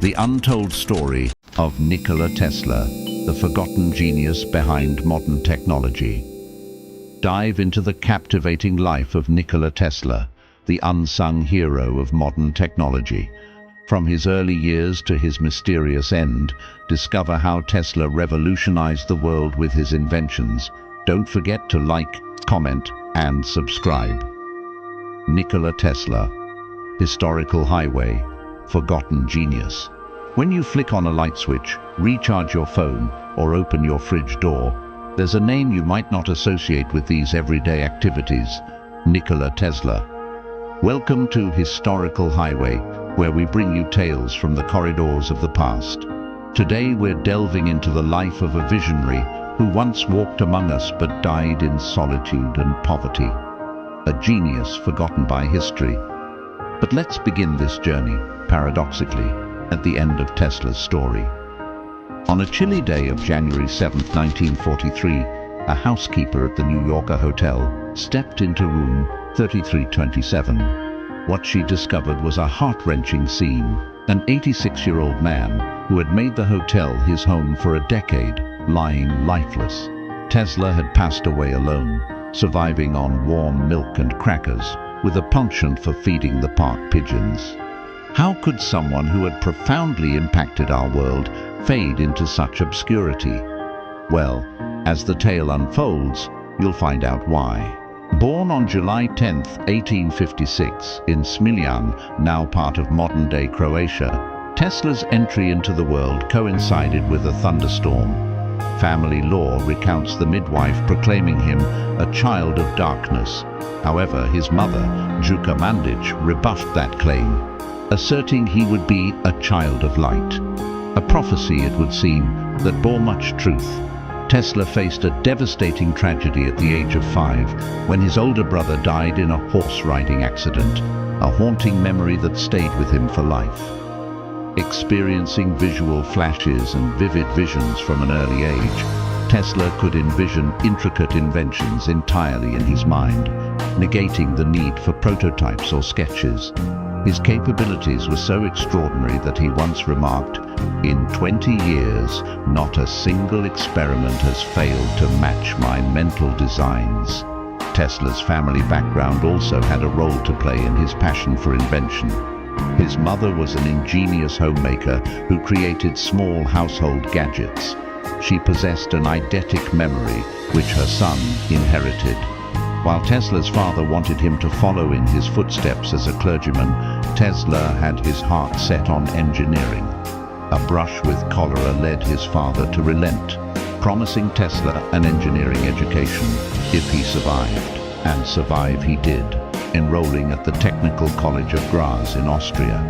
The untold story of Nikola Tesla, the forgotten genius behind modern technology. Dive into the captivating life of Nikola Tesla, the unsung hero of modern technology. From his early years to his mysterious end, discover how Tesla revolutionized the world with his inventions. Don't forget to like, comment, and subscribe. Nikola Tesla, historical highway, forgotten genius. When you flick on a light switch, recharge your phone, or open your fridge door, there's a name you might not associate with these everyday activities: Nikola Tesla. Welcome to Historical Highway, where we bring you tales from the corridors of the past. Today we're delving into the life of a visionary who once walked among us but died in solitude and poverty. A genius forgotten by history. But let's begin this journey, paradoxically, at the end of Tesla's story. On a chilly day of January 7, 1943, a housekeeper at the New Yorker hotel stepped into room 3327. What she discovered was a heart-wrenching scene. An 86-year-old man who had made the hotel his home for a decade, lying lifeless. Tesla had passed away alone, surviving on warm milk and crackers, with a penchant for feeding the park pigeons. How could someone who had profoundly impacted our world fade into such obscurity? Well, as the tale unfolds, you'll find out why. Born on July 10, 1856, in Smiljan, now part of modern-day Croatia, Tesla's entry into the world coincided with a thunderstorm. Family lore recounts the midwife proclaiming him a child of darkness. However, his mother, Juka Mandic, rebuffed that claim, asserting he would be a child of light. A prophecy, it would seem, that bore much truth. Tesla faced a devastating tragedy at the age of 5, when his older brother died in a horse-riding accident, a haunting memory that stayed with him for life. Experiencing visual flashes and vivid visions from an early age, Tesla could envision intricate inventions entirely in his mind, negating the need for prototypes or sketches. His capabilities were so extraordinary that he once remarked, "In 20 years, not a single experiment has failed to match my mental designs." Tesla's family background also had a role to play in his passion for invention. His mother was an ingenious homemaker who created small household gadgets. She possessed an eidetic memory, which her son inherited. While Tesla's father wanted him to follow in his footsteps as a clergyman, Tesla had his heart set on engineering. A brush with cholera led his father to relent, promising Tesla an engineering education if he survived. And survive he did, enrolling at the Technical College of Graz in Austria.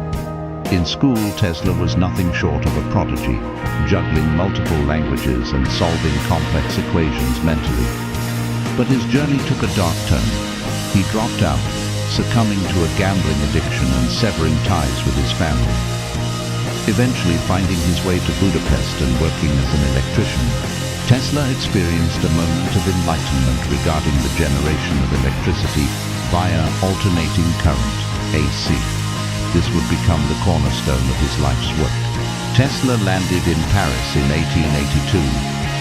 In school, Tesla was nothing short of a prodigy, juggling multiple languages and solving complex equations mentally. But his journey took a dark turn. He dropped out, succumbing to a gambling addiction and severing ties with his family. Eventually finding his way to Budapest and working as an electrician, Tesla experienced a moment of enlightenment regarding the generation of electricity via alternating current, AC. This would become the cornerstone of his life's work. Tesla landed in Paris in 1882,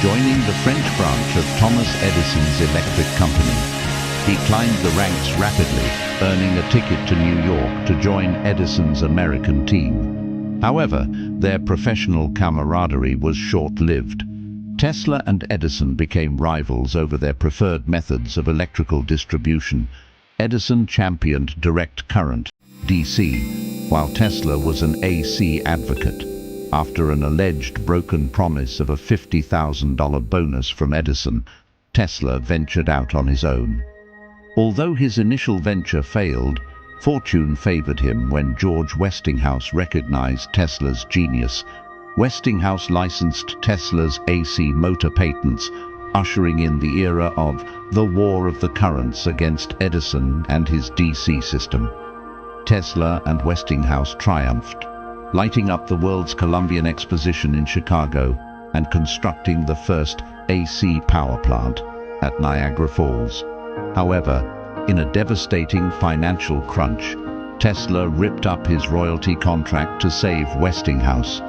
joining the French branch of Thomas Edison's electric company. He climbed the ranks rapidly, earning a ticket to New York to join Edison's American team. However, their professional camaraderie was short-lived. Tesla and Edison became rivals over their preferred methods of electrical distribution. Edison championed direct current, DC, while Tesla was an AC advocate. After an alleged broken promise of a $50,000 bonus from Edison, Tesla ventured out on his own. Although his initial venture failed, fortune favored him when George Westinghouse recognized Tesla's genius. Westinghouse licensed Tesla's AC motor patents, ushering in the era of the War of the Currents against Edison and his DC system. Tesla and Westinghouse triumphed, lighting up the world's Columbian Exposition in Chicago and constructing the first AC power plant at Niagara Falls. However, in a devastating financial crunch, Tesla ripped up his royalty contract to save Westinghouse,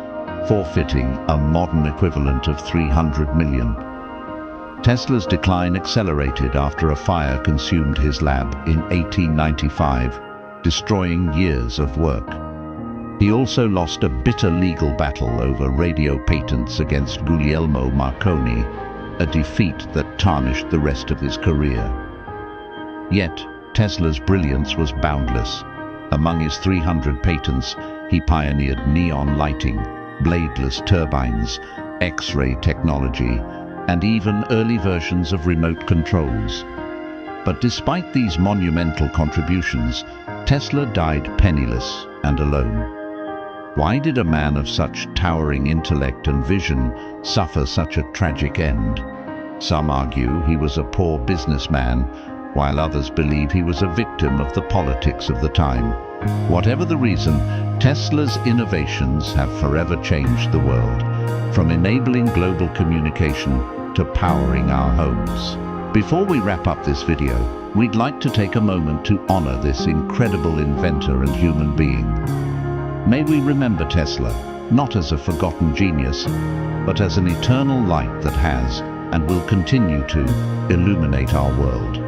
forfeiting a modern equivalent of 300 million. Tesla's decline accelerated after a fire consumed his lab in 1895, destroying years of work. He also lost a bitter legal battle over radio patents against Guglielmo Marconi, a defeat that tarnished the rest of his career. Yet, Tesla's brilliance was boundless. Among his 300 patents, he pioneered neon lighting, bladeless turbines, X-ray technology, and even early versions of remote controls. But despite these monumental contributions, Tesla died penniless and alone. Why did a man of such towering intellect and vision suffer such a tragic end? Some argue he was a poor businessman, while others believe he was a victim of the politics of the time. Whatever the reason, Tesla's innovations have forever changed the world, from enabling global communication to powering our homes. Before we wrap up this video, we'd like to take a moment to honor this incredible inventor and human being. May we remember Tesla, not as a forgotten genius, but as an eternal light that has, and will continue to, illuminate our world.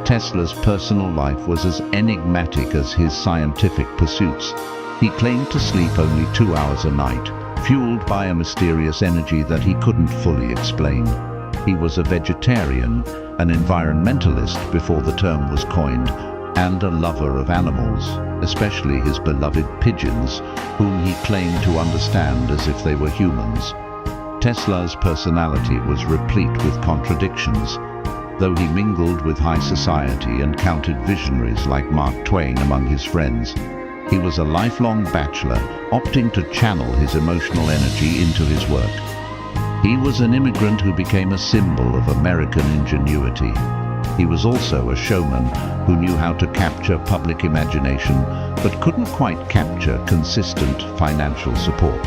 Tesla's personal life was as enigmatic as his scientific pursuits. He claimed to sleep only 2 hours a night, fueled by a mysterious energy that he couldn't fully explain. He was a vegetarian, an environmentalist before the term was coined, and a lover of animals, especially his beloved pigeons, whom he claimed to understand as if they were humans. Tesla's personality was replete with contradictions. Though he mingled with high society and counted visionaries like Mark Twain among his friends, he was a lifelong bachelor, opting to channel his emotional energy into his work. He was an immigrant who became a symbol of American ingenuity. He was also a showman who knew how to capture public imagination, but couldn't quite capture consistent financial support.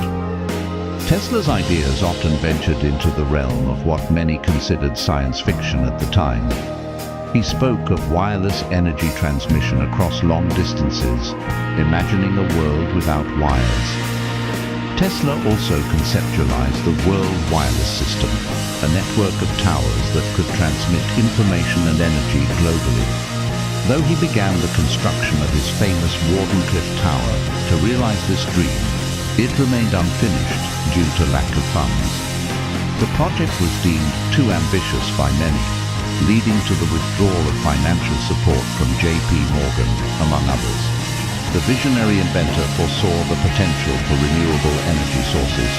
Tesla's ideas often ventured into the realm of what many considered science fiction at the time. He spoke of wireless energy transmission across long distances, imagining a world without wires. Tesla also conceptualized the World Wireless System, a network of towers that could transmit information and energy globally. Though he began the construction of his famous Wardenclyffe Tower to realize this dream, it remained unfinished due to lack of funds. The project was deemed too ambitious by many, leading to the withdrawal of financial support from J.P. Morgan, among others. The visionary inventor foresaw the potential for renewable energy sources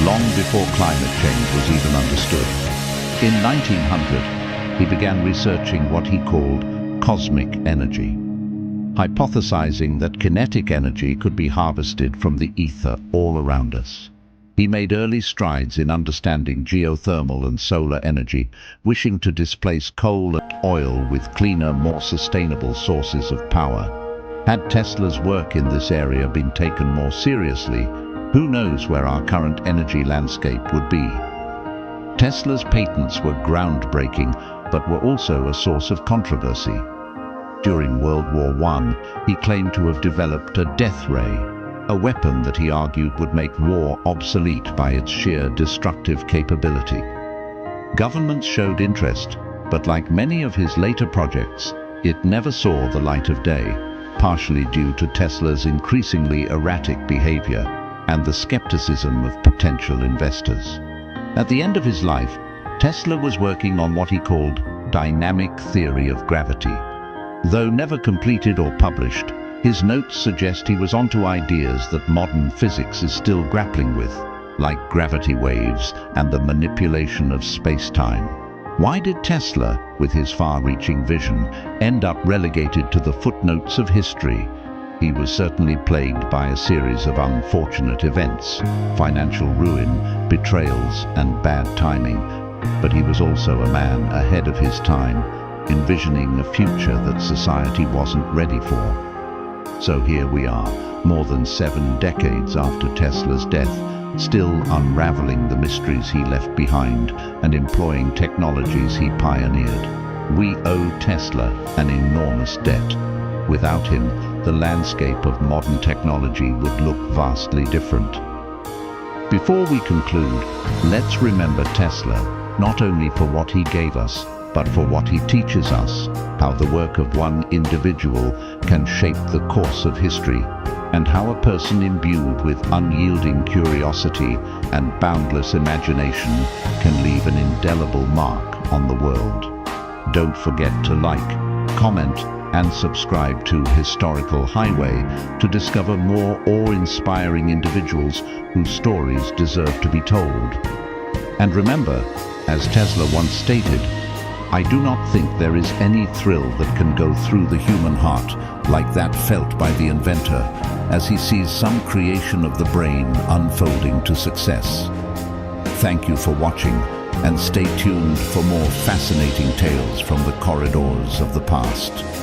long before climate change was even understood. In 1900, he began researching what he called cosmic energy, hypothesizing that kinetic energy could be harvested from the ether all around us. He made early strides in understanding geothermal and solar energy, wishing to displace coal and oil with cleaner, more sustainable sources of power. Had Tesla's work in this area been taken more seriously, who knows where our current energy landscape would be? Tesla's patents were groundbreaking, but were also a source of controversy. During World War I, he claimed to have developed a death ray, a weapon that he argued would make war obsolete by its sheer destructive capability. Governments showed interest, but like many of his later projects, it never saw the light of day, partially due to Tesla's increasingly erratic behavior and the skepticism of potential investors. At the end of his life, Tesla was working on what he called dynamic theory of gravity. Though never completed or published, his notes suggest he was onto ideas that modern physics is still grappling with, like gravity waves and the manipulation of space-time. Why did Tesla, with his far-reaching vision, end up relegated to the footnotes of history? He was certainly plagued by a series of unfortunate events, financial ruin, betrayals, and bad timing. But he was also a man ahead of his time, envisioning a future that society wasn't ready for. So here we are, more than 7 decades after Tesla's death, still unraveling the mysteries he left behind and employing technologies he pioneered. We owe Tesla an enormous debt. Without him, the landscape of modern technology would look vastly different. Before we conclude, let's remember Tesla, not only for what he gave us, but for what he teaches us, how the work of one individual can shape the course of history, and how a person imbued with unyielding curiosity and boundless imagination can leave an indelible mark on the world. Don't forget to like, comment, and subscribe to Historical Highway to discover more awe-inspiring individuals whose stories deserve to be told. And remember, as Tesla once stated, "I do not think there is any thrill that can go through the human heart like that felt by the inventor as he sees some creation of the brain unfolding to success." Thank you for watching, and stay tuned for more fascinating tales from the corridors of the past.